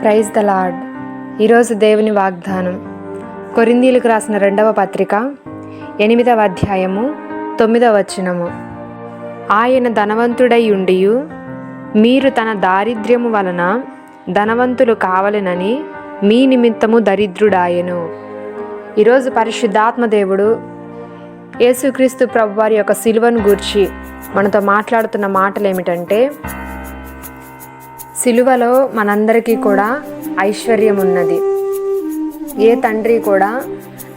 Praise the lord. ఈరోజు దేవుని వాగ్దానం కొరింథీయులకు రాసిన 2వ పత్రిక 8వ అధ్యాయము 9వ వచనము. ఆయన ధనవంతుడై ఉండియు మీరు తన దారిద్ర్యము వలన ధనవంతులు కావలెనని మీ నిమిత్తము దరిద్రుడాయెను. ఈరోజు పరిశుద్ధాత్మ దేవుడు యేసుక్రీస్తు ప్రభువారి యొక్క సిలువను గూర్చి మనతో మాట్లాడుతున్న మాటలు ఏమిటంటే, సిలువలో మనందరికీ కూడా ఐశ్వర్యం ఉన్నది. ఏ తండ్రి కూడా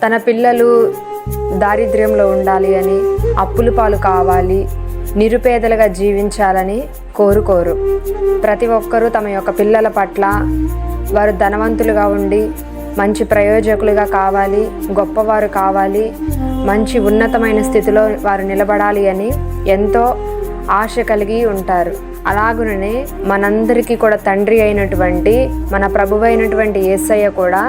తన పిల్లలు దారిద్ర్యంలో ఉండాలి అని, అప్పుల పాలు కావాలి, నిరుపేదలుగా జీవించాలని కోరుకోరు. ప్రతి ఒక్కరూ తమ యొక్క పిల్లల పట్ల వారు ధనవంతులుగా ఉండి మంచి ప్రయోజకులుగా కావాలి, గొప్పవారు కావాలి, మంచి ఉన్నతమైన స్థితిలో వారు నిలబడాలి అని ఎంతో ఆశ కలిగి ఉంటారు. అలాగుననే మనందరికీ కూడా తండ్రి అయినటువంటి మన ప్రభువైనటువంటి యేసయ్య కూడా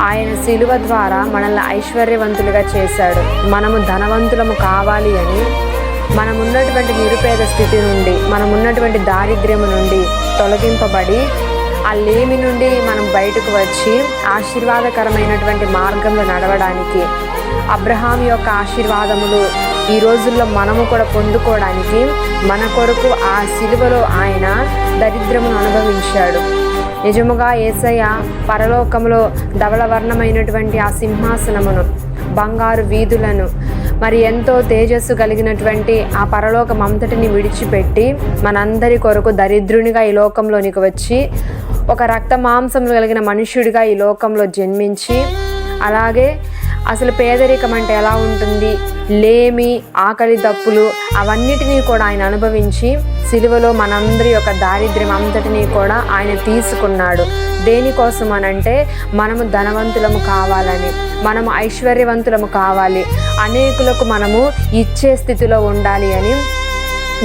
ఆయన సిలువ ద్వారా మనల్ని ఐశ్వర్యవంతులుగా చేశాడు. మనము ధనవంతులము కావాలి అని, మనమున్నటువంటి నిరుపేద స్థితి నుండి, మనమున్నటువంటి దారిద్ర్యము నుండి తొలగింపబడి ఆ లేమి నుండి మనం బయటకు వచ్చి ఆశీర్వాదకరమైనటువంటి మార్గంలో నడవడానికి, అబ్రహాం యొక్క ఆశీర్వాదములు ఈ రోజుల్లో మనము కూడా పొందుకోవడానికి మన కొరకు ఆ సిలువలో ఆయన దరిద్రమును అనుభవించాడు. నిజముగా యేసయ్య పరలోకములో ధవళవర్ణమైనటువంటి ఆ సింహాసనమును, బంగారు వీధులను, మరి ఎంతో తేజస్సు కలిగినటువంటి ఆ పరలోకం అంతటిని విడిచిపెట్టి మనందరి కొరకు దరిద్రునిగా ఈ లోకంలోనికి వచ్చి ఒక రక్త మాంసములు కలిగిన మనుష్యుడిగా ఈ లోకంలో జన్మించి, అలాగే అసలు పేదరికం అంటే ఎలా ఉంటుంది, లేమి, ఆకలి దప్పులు అవన్నిటినీ కూడా ఆయన అనుభవించి సిలువలో మనందరి యొక్క దారిద్ర్యం అంతటినీ కూడా ఆయన తీసుకున్నాడు. దేనికోసం అనంటే మనము ధనవంతులము కావాలని, మనము ఐశ్వర్యవంతులము కావాలి, అనేకులకు మనము ఇచ్చే స్థితిలో ఉండాలి అని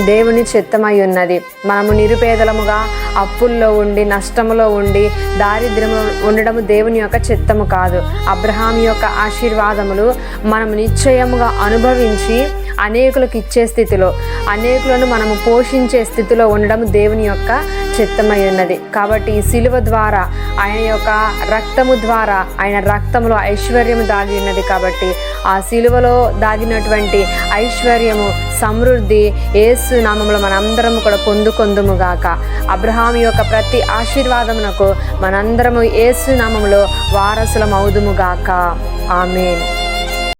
దేవుని చిత్తమై ఉన్నది. మనము నిరుపేదలముగా అప్పుల్లో ఉండి, నష్టములో ఉండి, దారిద్ర్యము ఉండడము దేవుని యొక్క చిత్తము కాదు. అబ్రహాం యొక్క ఆశీర్వాదములు మనము నిశ్చయముగా అనుభవించి అనేకులకు ఇచ్చే స్థితిలో, అనేకులను మనము పోషించే స్థితిలో ఉండడం దేవుని యొక్క చిత్తమై ఉన్నది. కాబట్టి ఈ సిలువ ద్వారా, ఆయన యొక్క రక్తము ద్వారా, ఆయన రక్తములో ఐశ్వర్యము దాగి ఉన్నది. కాబట్టి ఆ సిలువలో దాగినటువంటి ఐశ్వర్యము, సమృద్ధి యేసు నామములో మనందరము కూడా పొందుకొందుముగాక. అబ్రహాం యొక్క ప్రతి ఆశీర్వాదమునకు మనందరము యేసు నామములో వారసులమవుదుముగాక. ఆమేన్.